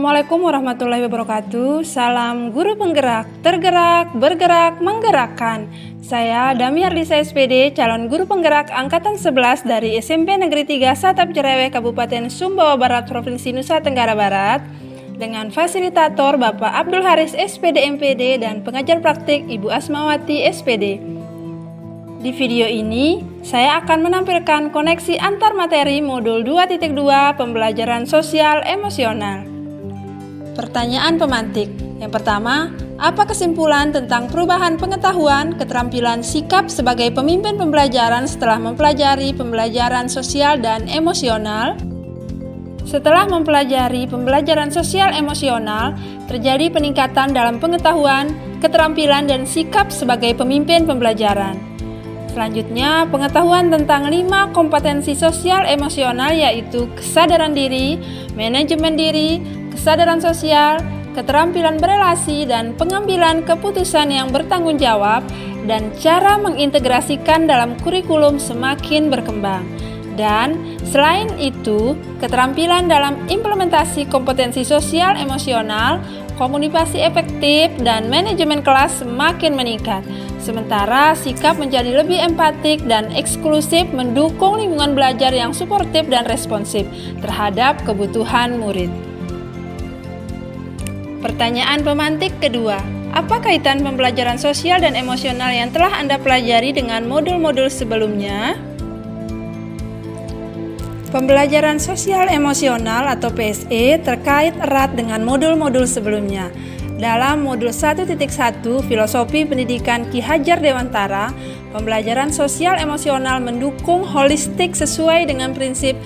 Assalamualaikum warahmatullahi wabarakatuh. Salam guru penggerak, tergerak, bergerak, menggerakkan. Saya Dami Ardisa SPD, calon guru penggerak angkatan 11 dari SMP Negeri 3 Satap Cerewet, Kabupaten Sumbawa Barat, Provinsi Nusa Tenggara Barat, dengan fasilitator Bapak Abdul Haris SPD MPD dan pengajar praktik Ibu Asmawati SPD. Di video ini, saya akan menampilkan koneksi antar materi modul 2.2 pembelajaran sosial emosional. Pertanyaan pemantik. Yang pertama, apa kesimpulan tentang perubahan pengetahuan, keterampilan sikap sebagai pemimpin pembelajaran setelah mempelajari pembelajaran sosial dan emosional? Setelah mempelajari pembelajaran sosial emosional, terjadi peningkatan dalam pengetahuan, keterampilan, dan sikap sebagai pemimpin pembelajaran. Selanjutnya, pengetahuan tentang 5 kompetensi sosial emosional yaitu kesadaran diri, manajemen diri, kesadaran sosial, keterampilan berelasi, dan pengambilan keputusan yang bertanggung jawab, dan cara mengintegrasikan dalam kurikulum semakin berkembang. Dan selain itu, keterampilan dalam implementasi kompetensi sosial emosional, komunikasi efektif, dan manajemen kelas semakin meningkat. Sementara sikap menjadi lebih empatik dan eksklusif, mendukung lingkungan belajar yang suportif dan responsif terhadap kebutuhan murid. Pertanyaan pemantik kedua, apa kaitan pembelajaran sosial dan emosional yang telah Anda pelajari dengan modul-modul sebelumnya? Pembelajaran sosial emosional atau PSE terkait erat dengan modul-modul sebelumnya. Dalam modul 1.1 Filosofi Pendidikan Ki Hajar Dewantara, pembelajaran sosial emosional mendukung holistik sesuai dengan prinsip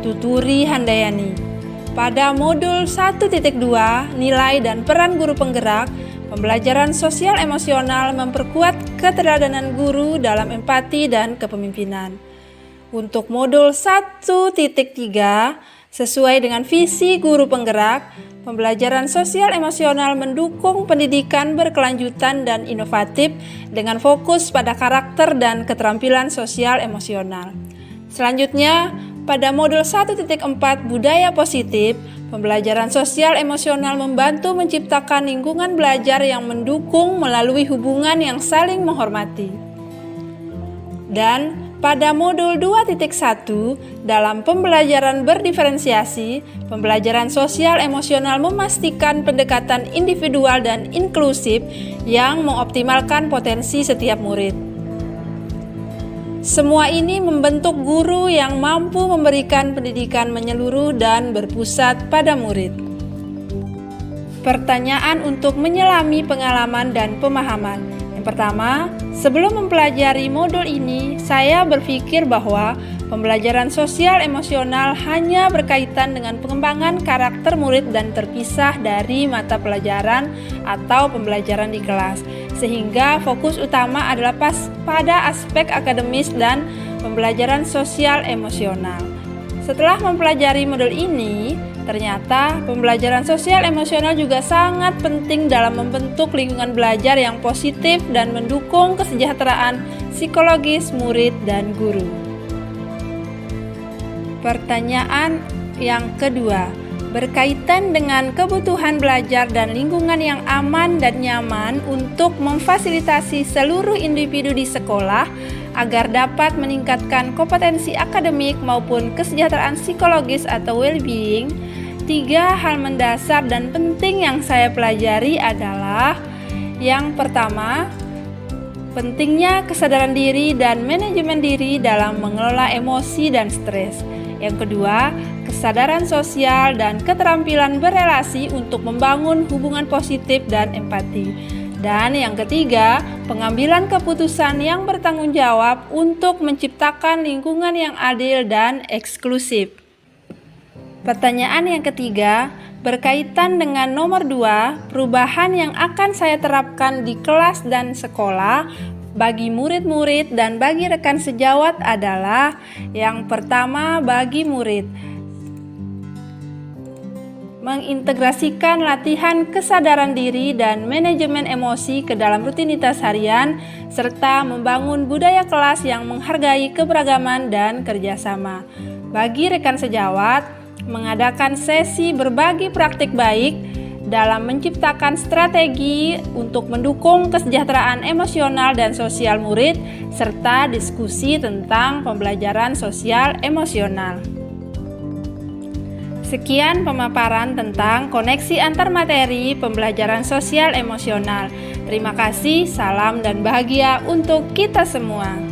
Tuturi Handayani. Pada modul 1.2 Nilai dan Peran Guru Penggerak, pembelajaran sosial emosional memperkuat keteladanan guru dalam empati dan kepemimpinan. Untuk modul 1.3 sesuai dengan visi guru penggerak, pembelajaran sosial emosional mendukung pendidikan berkelanjutan dan inovatif dengan fokus pada karakter dan keterampilan sosial emosional. Selanjutnya, pada modul 1.4 Budaya Positif, pembelajaran sosial emosional membantu menciptakan lingkungan belajar yang mendukung melalui hubungan yang saling menghormati. Dan pada modul 2.1 dalam pembelajaran berdiferensiasi, pembelajaran sosial emosional memastikan pendekatan individual dan inklusif yang mengoptimalkan potensi setiap murid. Semua ini membentuk guru yang mampu memberikan pendidikan menyeluruh dan berpusat pada murid. Pertanyaan untuk menyelami pengalaman dan pemahaman. Yang pertama, sebelum mempelajari modul ini, saya berpikir bahwa pembelajaran sosial emosional hanya berkaitan dengan pengembangan karakter murid dan terpisah dari mata pelajaran atau pembelajaran di kelas, sehingga fokus utama adalah pada aspek akademis dan pembelajaran sosial emosional. Setelah mempelajari modul ini, ternyata pembelajaran sosial emosional juga sangat penting dalam membentuk lingkungan belajar yang positif dan mendukung kesejahteraan psikologis murid dan guru. Pertanyaan yang kedua, berkaitan dengan kebutuhan belajar dan lingkungan yang aman dan nyaman untuk memfasilitasi seluruh individu di sekolah agar dapat meningkatkan kompetensi akademik maupun kesejahteraan psikologis atau well-being. 3 hal mendasar dan penting yang saya pelajari adalah: yang pertama, pentingnya kesadaran diri dan manajemen diri dalam mengelola emosi dan stres. Yang kedua, kesadaran sosial dan keterampilan berelasi untuk membangun hubungan positif dan empati. Dan yang ketiga, pengambilan keputusan yang bertanggung jawab untuk menciptakan lingkungan yang adil dan eksklusif. Pertanyaan yang ketiga, berkaitan dengan nomor 2, perubahan yang akan saya terapkan di kelas dan sekolah bagi murid-murid dan bagi rekan sejawat adalah: yang pertama, bagi murid, mengintegrasikan latihan kesadaran diri dan manajemen emosi ke dalam rutinitas harian, serta membangun budaya kelas yang menghargai keberagaman dan kerjasama. Bagi rekan sejawat, mengadakan sesi berbagi praktik baik dalam menciptakan strategi untuk mendukung kesejahteraan emosional dan sosial murid, serta diskusi tentang pembelajaran sosial emosional. Sekian pemaparan tentang koneksi antar materi pembelajaran sosial emosional. Terima kasih, salam dan bahagia untuk kita semua.